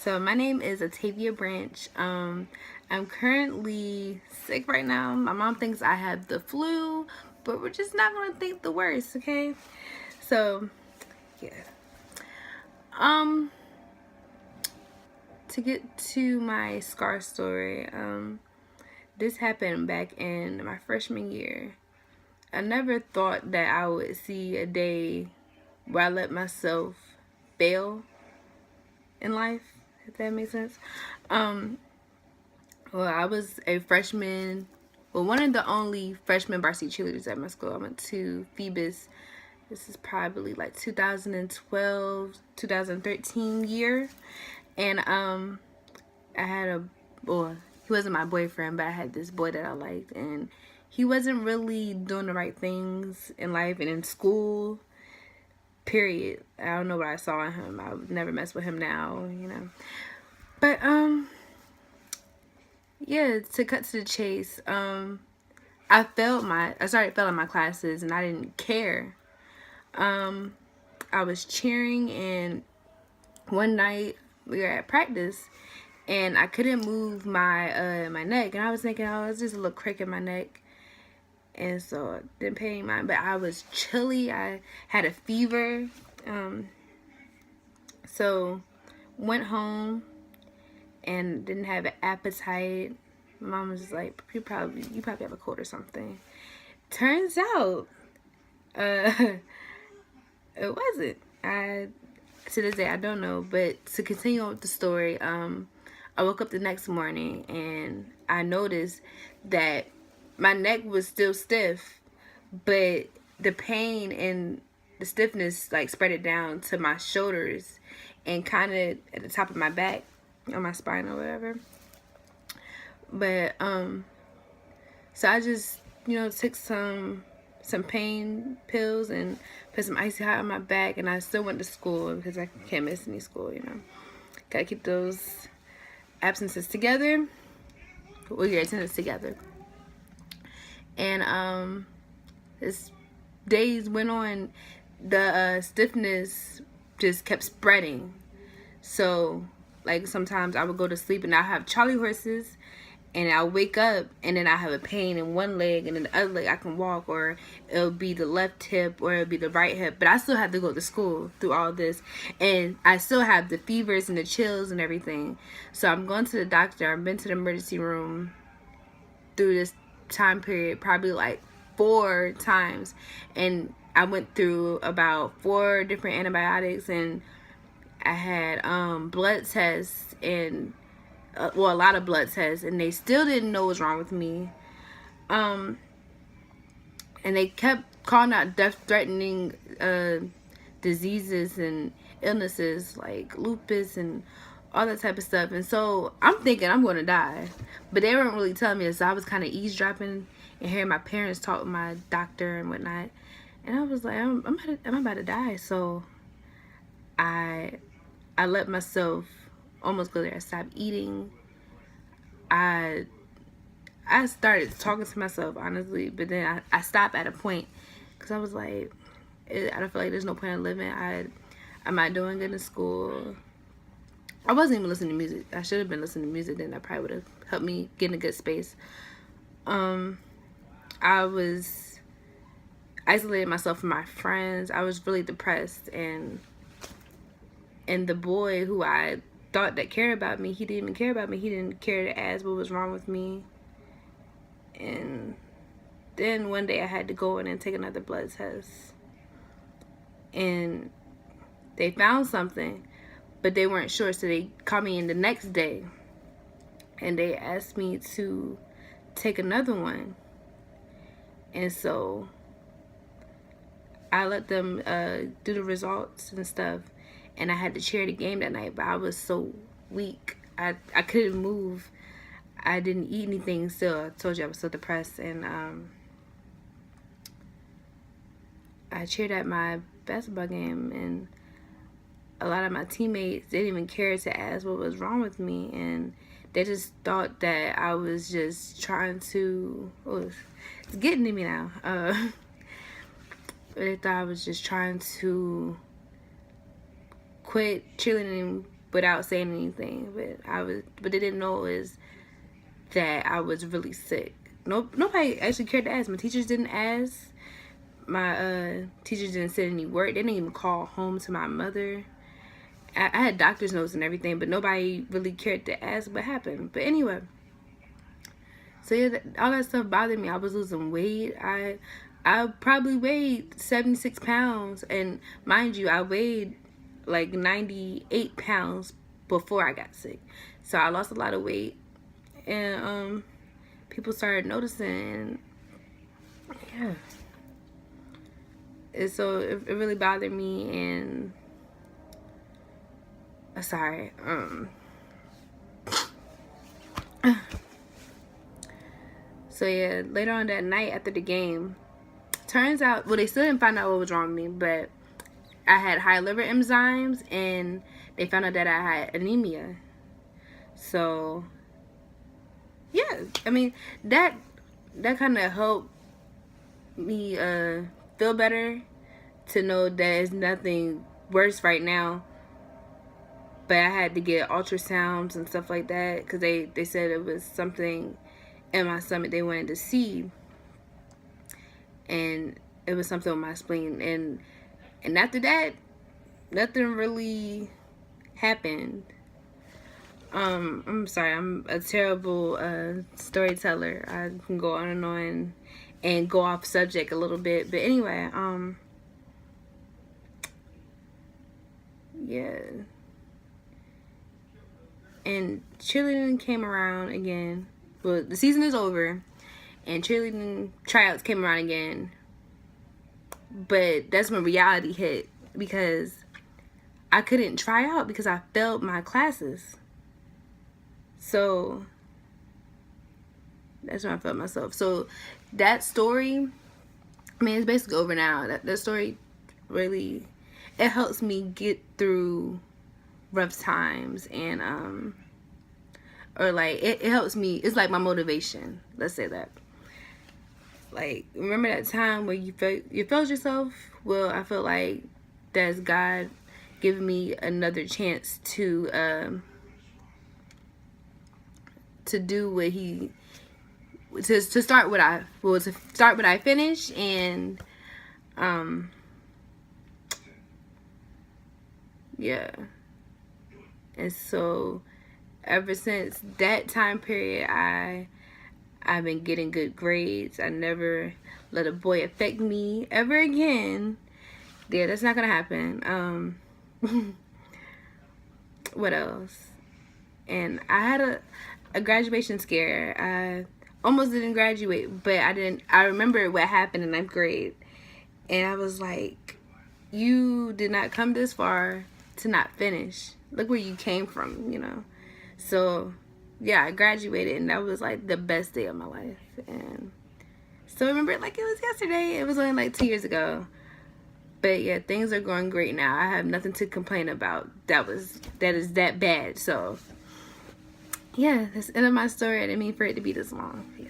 So my name is Atavia Branch. I'm currently sick right now. My mom thinks I have the flu, but we're just not gonna think the worst, okay? So yeah. Um, to get to my scar story, this happened back in my freshman year. I never thought that I would see a day where I let myself fail in life, if that makes sense. Um, well, I was a freshman, well, one of the only freshman varsity cheerleaders at my school. I went to Phoebus. This is probably like 2012, 2013 year. And I had well, he wasn't my boyfriend, but I had this boy that I liked. And he wasn't really doing the right things in life and in school, period. I don't know what I saw in him. I would never mess with him now. But yeah, to cut to the chase, I started failing my classes and I didn't care. I was cheering, and one night we were at practice and I couldn't move my neck, and I was thinking, oh, it's just a little crick in my neck. And so I didn't pay any mind, but I was chilly. I had a fever. So went home and didn't have an appetite. My mom was like, you probably have a cold or something. Turns out, it wasn't. To this day, I don't know. But to continue on with the story, I woke up the next morning and I noticed that my neck was still stiff, but the pain and the stiffness like spread it down to my shoulders and kind of at the top of my back, on my spine or whatever. But so I just took some pain pills and put some icy hot on my back, and I still went to school because I can't miss any school. Gotta keep those absences together, or your attendance together. And as days went on, the stiffness just kept spreading. So like sometimes I would go to sleep and I have Charlie horses, and I'll wake up and then I have a pain in one leg, and then the other leg I can walk, or it'll be the left hip or it'll be the right hip, but I still have to go to school through all this, and I still have the fevers and the chills and everything. So I'm going to the doctor. I've been to the emergency room through this time period probably like 4 times, and I went through about 4 different antibiotics, and I had blood tests and a lot of blood tests, and they still didn't know what was wrong with me. And they kept calling out death-threatening diseases and illnesses like lupus and all that type of stuff. And so I'm thinking I'm going to die, but they weren't really telling me this. So I was kind of eavesdropping and hearing my parents talk with my doctor and whatnot. And I was like, I'm about to die. So I let myself almost go there. I stopped eating. I started talking to myself, honestly, but then I stopped at a point because I was like, I don't feel like there's no point in living. I'm not doing good in school. I wasn't even listening to music. I should have been listening to music. Then that probably would have helped me get in a good space. I was isolating myself from my friends. I was really depressed, and the boy who I thought that cared about me, he didn't even care about me. He didn't care to ask what was wrong with me. And then one day I had to go in and take another blood test, and they found something, but they weren't sure, so they called me in the next day and they asked me to take another one. And so I let them do the results and stuff, and I had to cheer the game that night, but I was so weak. I couldn't move. I didn't eat anything still. I told you I was so depressed. And I cheered at my basketball game, and a lot of my teammates didn't even care to ask what was wrong with me, and they just thought that I was just trying to, it's getting to me now. They thought I was just trying to quit cheerleading without saying anything. But they didn't know is that I was really sick. Nobody actually cared to ask. My teachers didn't ask. My teachers didn't send any word. They didn't even call home to my mother. I had doctor's notes and everything, but nobody really cared to ask what happened. But anyway, so yeah, all that stuff bothered me. I was losing weight. I probably weighed 76 pounds, and mind you, I weighed like 98 pounds before I got sick. So I lost a lot of weight, and people started noticing. Yeah, and so it really bothered me, and sorry. So yeah, later on that night after the game, turns out, well, they still didn't find out what was wrong with me, but I had high liver enzymes, and they found out that I had anemia. So yeah, I mean, that kind of helped me feel better, to know that there's nothing worse right now. But I had to get ultrasounds and stuff like that, because they said it was something in my stomach they wanted to see, and it was something with my spleen. And after that, nothing really happened. I'm sorry, I'm a terrible storyteller. I can go on and go off subject a little bit, but anyway, yeah. And cheerleading came around again. Well, the season is over, and cheerleading tryouts came around again. But that's when reality hit, because I couldn't try out because I failed my classes. So that's when I felt myself. So that story, I mean, it's basically over now. That story really, it helps me get through rough times, and or like it helps me. It's like my motivation, let's say that. Like, remember that time where you felt yourself? Well, I feel like that's God giving me another chance to do what he, to start what I finished, and yeah. And so ever since that time period, I've been getting good grades. I never let a boy affect me ever again. Yeah, that's not gonna happen. What else? And I had a graduation scare. I almost didn't graduate, but I remember what happened in 9th grade, and I was like, you did not come this far to not finish. Look where you came from, you know. So yeah, I graduated, and that was like the best day of my life. And so I remember it like it was yesterday. It was only like 2 years ago. But yeah, things are going great now. I have nothing to complain about. That is that bad. So yeah, that's the end of my story. I didn't mean for it to be this long. Yeah.